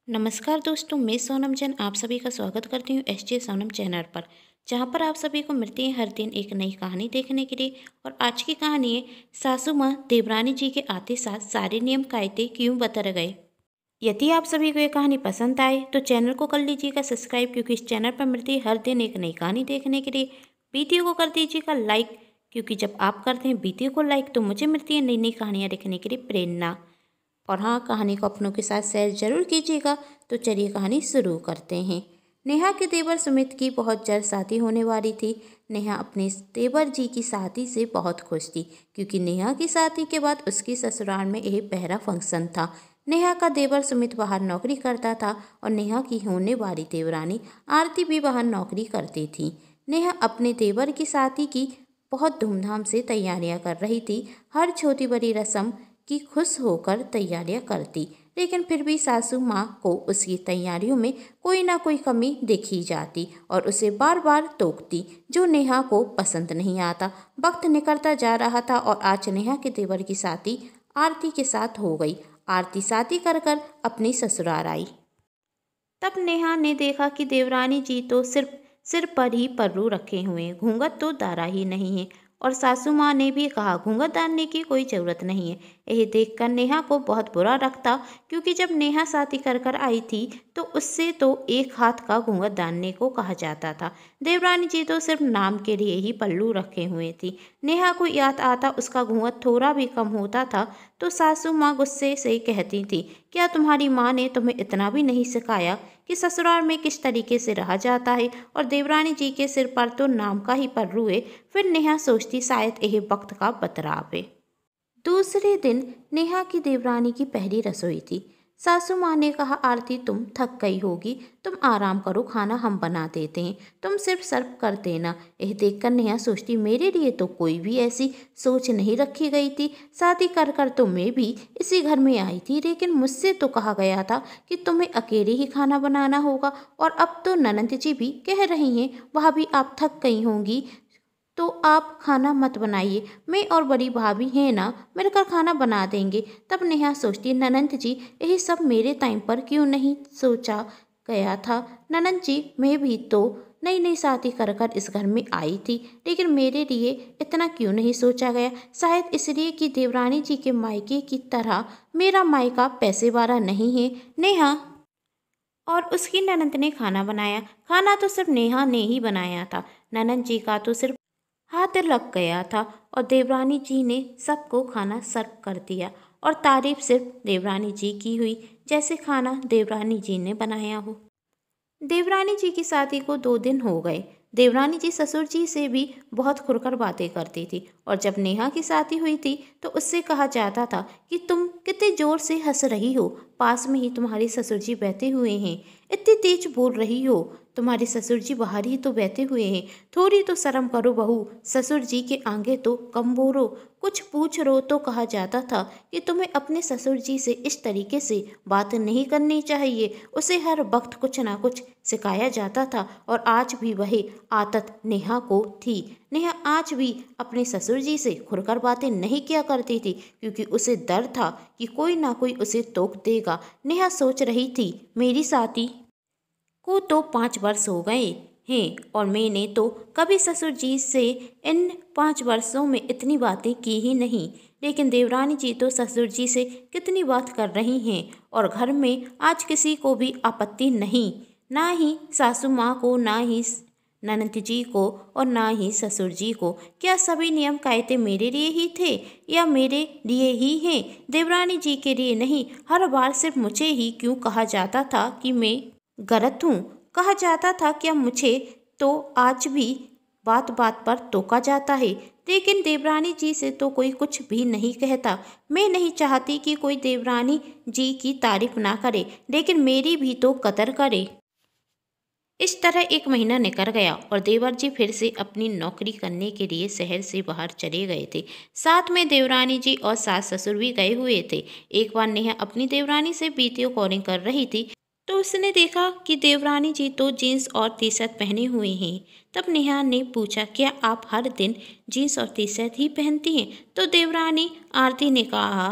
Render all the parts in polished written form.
नमस्कार दोस्तों, मैं सोनम जैन आप सभी का स्वागत करती हूँ एसजे सोनम चैनल पर, जहाँ पर आप सभी को मिलती है हर दिन एक नई कहानी देखने के लिए। और आज की कहानी है सासू माँ देवरानी जी के आते साथ सारे नियम कायदे क्यों बदल गए। यदि आप सभी को ये कहानी पसंद आए तो चैनल को कर लीजिएगा सब्सक्राइब, क्योंकि इस चैनल पर मिलती है हर दिन एक नई कहानी देखने के लिए। वीडियो को कर दीजिएगा लाइक, क्योंकि जब आप करते हैं वीडियो को लाइक तो मुझे मिलती है नई नई कहानियाँ देखने के लिए प्रेरणा। और हाँ, कहानी को अपनों के साथ शेयर जरूर कीजिएगा। तो चलिए कहानी शुरू करते हैं। नेहा के देवर सुमित की बहुत जल्द शादी होने वाली थी। नेहा अपने देवर जी की शादी से बहुत खुश थी, क्योंकि नेहा की शादी के बाद उसकी ससुराल में एक पहला फंक्शन था। नेहा का देवर सुमित बाहर नौकरी करता था और नेहा की होने वाली देवरानी आरती भी बाहर नौकरी करती थी। नेहा अपने देवर की शादी की बहुत धूमधाम से तैयारियां कर रही थी। हर छोटी बड़ी रस्म की खुश होकर तैयारियां करती, लेकिन फिर भी सासू माँ को उसकी तैयारियों में कोई ना कोई कमी देखी जाती और उसे बार बार टोकती, जो नेहा को पसंद नहीं आता। वक्त निकलता जा रहा था और आज नेहा के देवर की शादी आरती के साथ हो गई। आरती शादी कर कर अपनी ससुराल आई। तब नेहा ने देखा कि देवरानी जी तो सिर्फ सिर पर ही पल्लू रखे हुए हैं, घूंघट तो डाला ही नहीं है। और सासू माँ ने भी कहा घूंघट डालने की कोई ज़रूरत नहीं है। यह देखकर नेहा को बहुत बुरा लगता, क्योंकि जब नेहा शादी कर कर आई थी तो उससे तो एक हाथ का घूंघट डालने को कहा जाता था। देवरानी जी तो सिर्फ नाम के लिए ही पल्लू रखे हुए थी। नेहा को याद आता उसका घूंघट थोड़ा भी कम होता था तो सासू माँ गुस्से से कहती थी, क्या तुम्हारी माँ ने तुम्हें इतना भी नहीं सिखाया कि ससुराल में किस तरीके से रहा जाता है। और देवरानी जी के सिर पर तो नाम का ही पल्लू है। फिर नेहा सोचती शायद यह वक्त का बदलाव है। दूसरे दिन नेहा की देवरानी की पहली रसोई थी। सासू माँ ने कहा, आरती तुम थक गई होगी, तुम आराम करो, खाना हम बना देते हैं, तुम सिर्फ सर्व कर देना। यह देखकर नेहा सोचती, मेरे लिए तो कोई भी ऐसी सोच नहीं रखी गई थी। शादी कर कर तो मैं भी इसी घर में आई थी, लेकिन मुझसे तो कहा गया था कि तुम्हें अकेले ही खाना बनाना होगा। और अब तो ननद जी भी कह रही हैं, वह भी आप थक गई होंगी तो आप खाना मत बनाइए, मैं और बड़ी भाभी हैं ना, मिलकर खाना बना देंगे। तब नेहा सोचती, ननंद जी यही सब मेरे टाइम पर क्यों नहीं सोचा गया था। ननंद जी मैं भी तो नई नई शादी कर कर इस घर में आई थी, लेकिन मेरे लिए इतना क्यों नहीं सोचा गया। शायद इसलिए कि देवरानी जी के मायके की तरह मेरा मायका पैसे वाला नहीं है। नेहा और उसकी ननंद ने खाना बनाया। खाना तो सिर्फ नेहा ने ही बनाया था, ननंद जी का तो सिर्फ हाथ लग गया था। और देवरानी जी ने सबको खाना सर्व कर दिया और तारीफ सिर्फ देवरानी जी की हुई, जैसे खाना देवरानी जी ने बनाया हो। देवरानी जी की शादी को 2 दिन हो गए। देवरानी जी ससुर जी से भी बहुत खुलकर बातें करती थी, और जब नेहा की शादी हुई थी तो उससे कहा जाता था कि तुम कितने जोर से हंस रही हो, पास में ही तुम्हारे ससुर जी बैठे हुए हैं, इतनी तेज बोल रही हो, तुम्हारे ससुर जी बाहर ही तो बैठे हुए हैं, थोड़ी तो शर्म करो बहू, ससुर जी के आगे तो कम बोलो। कुछ पूछ रो तो कहा जाता था कि तुम्हें अपने ससुर जी से इस तरीके से बात नहीं करनी चाहिए। उसे हर वक्त कुछ ना कुछ सिखाया जाता था, और आज भी वही आदत नेहा को थी। नेहा आज भी अपने ससुर जी से खुलकर बातें नहीं किया करती थी, क्योंकि उसे डर था कि कोई ना कोई उसे टोक देगा। नेहा सोच रही थी, मेरी शादी को तो 5 वर्ष हो गए हैं और मैंने तो कभी ससुर जी से इन 5 वर्षों में इतनी बातें की ही नहीं, लेकिन देवरानी जी तो ससुर जी से कितनी बात कर रही हैं, और घर में आज किसी को भी आपत्ति नहीं, ना ही सासू माँ को, ना ही ननद जी को, और ना ही ससुर जी को। क्या सभी नियम कायदे मेरे लिए ही थे या मेरे लिए ही हैं, देवरानी जी के लिए नहीं। हर बार सिर्फ मुझे ही क्यों कहा जाता था कि मैं गलत हूँ। कहा जाता था क्या मुझे, तो आज भी बात बात पर टोका जाता है, लेकिन देवरानी जी से तो कोई कुछ भी नहीं कहता। मैं नहीं चाहती कि कोई देवरानी जी की तारीफ ना करे, लेकिन मेरी भी तो कदर करे। इस तरह 1 महीना निकल गया और देवर जी फिर से अपनी नौकरी करने के लिए शहर से बाहर चले गए थे। साथ में देवरानी जी और सास ससुर भी गए हुए थे। एक बार नेहा अपनी देवरानी से वीडियो कॉलिंग कर रही थी तो उसने देखा कि देवरानी जी तो जीन्स और टी शर्ट पहने हुए हैं। तब नेहा ने पूछा, क्या आप हर दिन जीन्स और टी शर्ट ही पहनती हैं। तो देवरानी आरती ने कहा,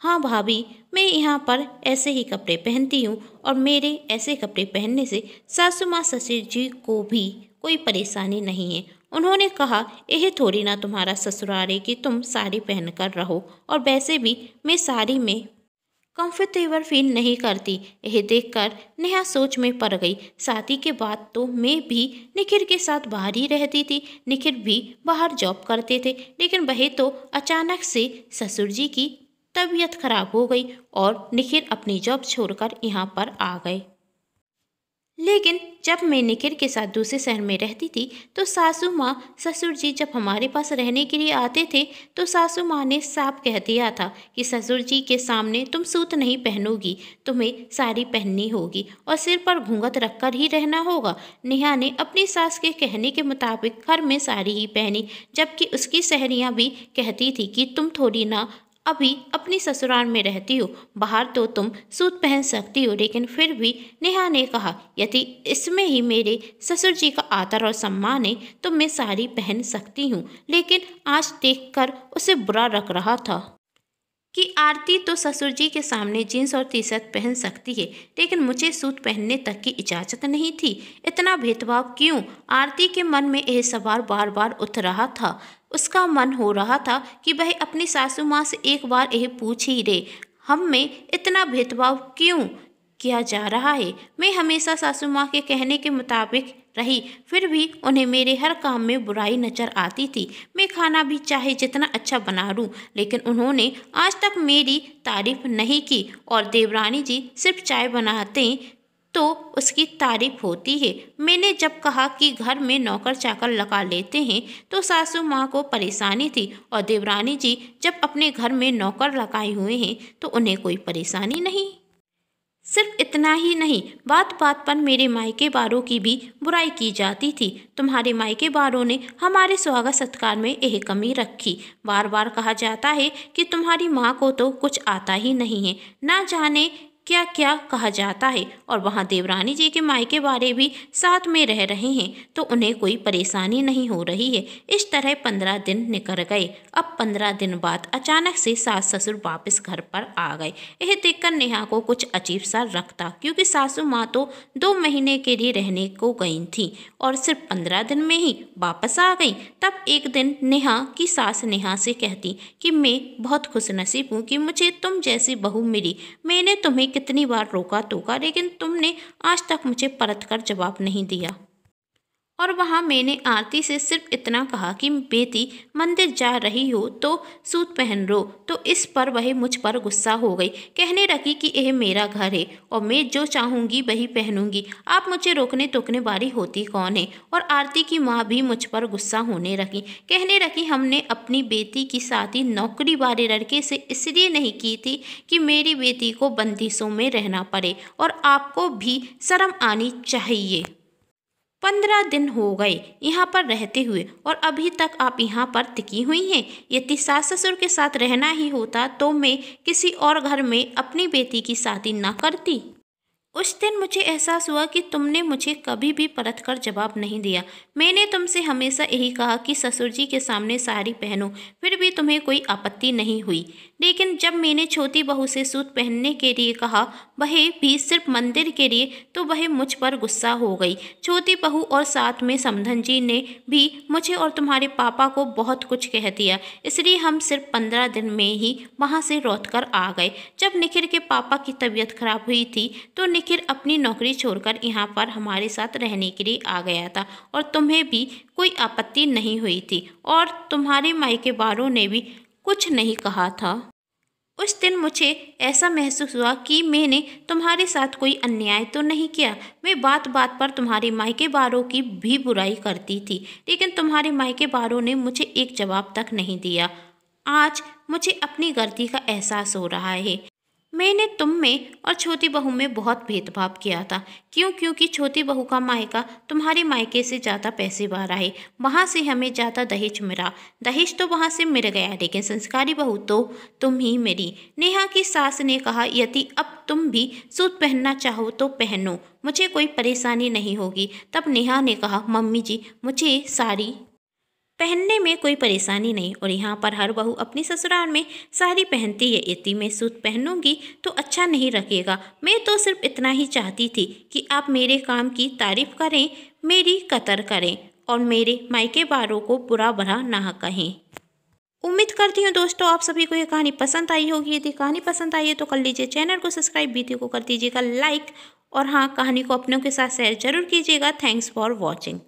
हाँ भाभी, मैं यहाँ पर ऐसे ही कपड़े पहनती हूँ और मेरे ऐसे कपड़े पहनने से सासू माँ ससुर जी को भी कोई परेशानी नहीं है। उन्होंने कहा, यह थोड़ी ना तुम्हारा ससुराल है कि तुम साड़ी पहनकर रहो, और वैसे भी मैं साड़ी में कंफर्टेबल फील नहीं करती। यह देखकर नेहा सोच में पड़ गई। शादी के बाद तो मैं भी निखिल के साथ बाहर ही रहती थी। निखिल भी बाहर जॉब करते थे, लेकिन वह तो अचानक से ससुर जी की तबीयत खराब हो गई और निखिल अपनी जॉब छोड़कर यहाँ पर आ गए। लेकिन जब मैं निखिल के साथ दूसरे शहर में रहती थी तो सासू माँ ससुर जी जब हमारे पास रहने के लिए आते थे तो सासू माँ ने साफ कह दिया था कि ससुर जी के सामने तुम सूट नहीं पहनोगी, तुम्हें साड़ी पहननी होगी और सिर पर घूंघट रखकर ही रहना होगा। नेहा ने अपनी सास के कहने के मुताबिक घर में साड़ी ही पहनी, जबकि उसकी सहेलियाँ भी कहती थी कि तुम थोड़ी ना अभी अपनी ससुराल में रहती हो, बाहर तो तुम सूट पहन सकती हो। लेकिन फिर भी नेहा ने कहा, यदि इसमें ही मेरे ससुर जी का आदर और सम्मान है तो मैं साड़ी पहन सकती हूँ। लेकिन आज देखकर उसे बुरा लग रहा था कि आरती तो ससुर जी के सामने जीन्स और टी शर्ट पहन सकती है, लेकिन मुझे सूट पहनने तक की इजाज़त नहीं थी। इतना भेदभाव क्यों? आरती के मन में यह सवाल बार बार उठ रहा था। उसका मन हो रहा था कि वह अपनी सासू माँ से एक बार यह पूछ ही ले, हम में इतना भेदभाव क्यों किया जा रहा है। मैं हमेशा सासू माँ के कहने के मुताबिक रही, फिर भी उन्हें मेरे हर काम में बुराई नजर आती थी। मैं खाना भी चाहे जितना अच्छा बना लूं, लेकिन उन्होंने आज तक मेरी तारीफ नहीं की। और देवरानी जी सिर्फ चाय बनाते तो उसकी तारीफ होती है। मैंने जब कहा कि घर में नौकर चाकर लगा लेते हैं तो सासू माँ को परेशानी थी, और देवरानी जी जब अपने घर में नौकर लगाए हुए हैं तो उन्हें कोई परेशानी नहीं। सिर्फ इतना ही नहीं, बात बात पर मेरे मायके बारों की भी बुराई की जाती थी। तुम्हारे मायके बारों ने हमारे स्वागत सत्कार में यह कमी रखी। बार बार कहा जाता है कि तुम्हारी माँ को तो कुछ आता ही नहीं है, ना जाने क्या क्या कहा जाता है। और वहाँ देवरानी जी के मायके बारे भी साथ में रह रहे हैं तो उन्हें कोई परेशानी नहीं हो रही है। इस तरह 15 दिन निकल गए। अब 15 दिन बाद अचानक से सास ससुर वापस घर पर आ गए। यह देखकर नेहा को कुछ अजीब सा लगता, क्योंकि सासू माँ तो 2 महीने के लिए रहने को गई थी और सिर्फ 15 दिन में ही वापस आ गई। तब एक दिन नेहा की सास नेहा से कहती कि मैं बहुत खुशनसीब हूँ कि मुझे तुम जैसी बहू मिली। मैंने तुम्हें कितनी बार रोका टोका, लेकिन तुमने आज तक मुझे परत कर जवाब नहीं दिया। और वहाँ मैंने आरती से सिर्फ इतना कहा कि बेटी मंदिर जा रही हो तो सूट पहन लो, तो इस पर वह मुझ पर गुस्सा हो गई। कहने लगी कि यह मेरा घर है और मैं जो चाहूँगी वही पहनूंगी, आप मुझे रोकने टोकने वाली होती कौन है। और आरती की माँ भी मुझ पर गुस्सा होने लगी। कहने लगी, हमने अपनी बेटी की शादी नौकरी वाले लड़के से इसलिए नहीं की थी कि मेरी बेटी को बंदिशों में रहना पड़े, और आपको भी शर्म आनी चाहिए। 15 दिन हो गए यहाँ पर रहते हुए और अभी तक आप यहाँ पर टिकी हुई हैं। यदि सास ससुर के साथ रहना ही होता तो मैं किसी और घर में अपनी बेटी की शादी ना करती। उस दिन मुझे एहसास हुआ कि तुमने मुझे कभी भी परत कर जवाब नहीं दिया। मैंने तुमसे हमेशा यही कहा कि ससुर जी के सामने साड़ी पहनो, फिर भी तुम्हें कोई आपत्ति नहीं हुई। लेकिन जब मैंने छोटी बहू से सूट पहनने के लिए कहा, वह भी सिर्फ मंदिर के लिए, तो वह मुझ पर गुस्सा हो गई। छोटी बहू और साथ में समधन जी ने भी मुझे और तुम्हारे पापा को बहुत कुछ कह दिया, इसलिए हम सिर्फ 15 दिन में ही वहाँ से लौट कर आ गए। जब निखिल के पापा की तबीयत खराब हुई थी तो निखिल अपनी नौकरी छोड़कर यहाँ पर हमारे साथ रहने के लिए आ गया था, और तुम्हें भी कोई आपत्ति नहीं हुई थी और तुम्हारे मायके वालों ने भी कुछ नहीं कहा था। उस दिन मुझे ऐसा महसूस हुआ कि मैंने तुम्हारे साथ कोई अन्याय तो नहीं किया। मैं बात बात पर तुम्हारे मायके वालों की भी बुराई करती थी, लेकिन तुम्हारे मायके वालों ने मुझे एक जवाब तक नहीं दिया। आज मुझे अपनी गलती का एहसास हो रहा है। मैंने तुम में और छोटी बहू में बहुत भेदभाव किया था। क्यों? क्योंकि छोटी बहू का मायका तुम्हारे मायके से ज़्यादा पैसे वाला है, वहाँ से हमें ज़्यादा दहेज मिला। दहेज तो वहाँ से मिल गया, लेकिन संस्कारी बहू तो तुम ही मेरी। नेहा की सास ने कहा, यदि अब तुम भी सूट पहनना चाहो तो पहनो, मुझे कोई परेशानी नहीं होगी। तब नेहा ने कहा, मम्मी जी मुझे साड़ी पहनने में कोई परेशानी नहीं। और यहाँ पर हर बहू अपनी ससुराल में साड़ी पहनती है, इतनी मैं सूट पहनूंगी तो अच्छा नहीं लगेगा। मैं तो सिर्फ इतना ही चाहती थी कि आप मेरे काम की तारीफ करें, मेरी कदर करें और मेरे मायके वालों को बुरा भला ना कहें। उम्मीद करती हूँ दोस्तों आप सभी को ये कहानी पसंद आई होगी। यदि कहानी पसंद आई है तो कर लीजिए चैनल को सब्सक्राइब, वीडियो को कर दीजिएगा लाइक और हाँ, कहानी को अपनों के साथ शेयर जरूर कीजिएगा। Thanks for watching.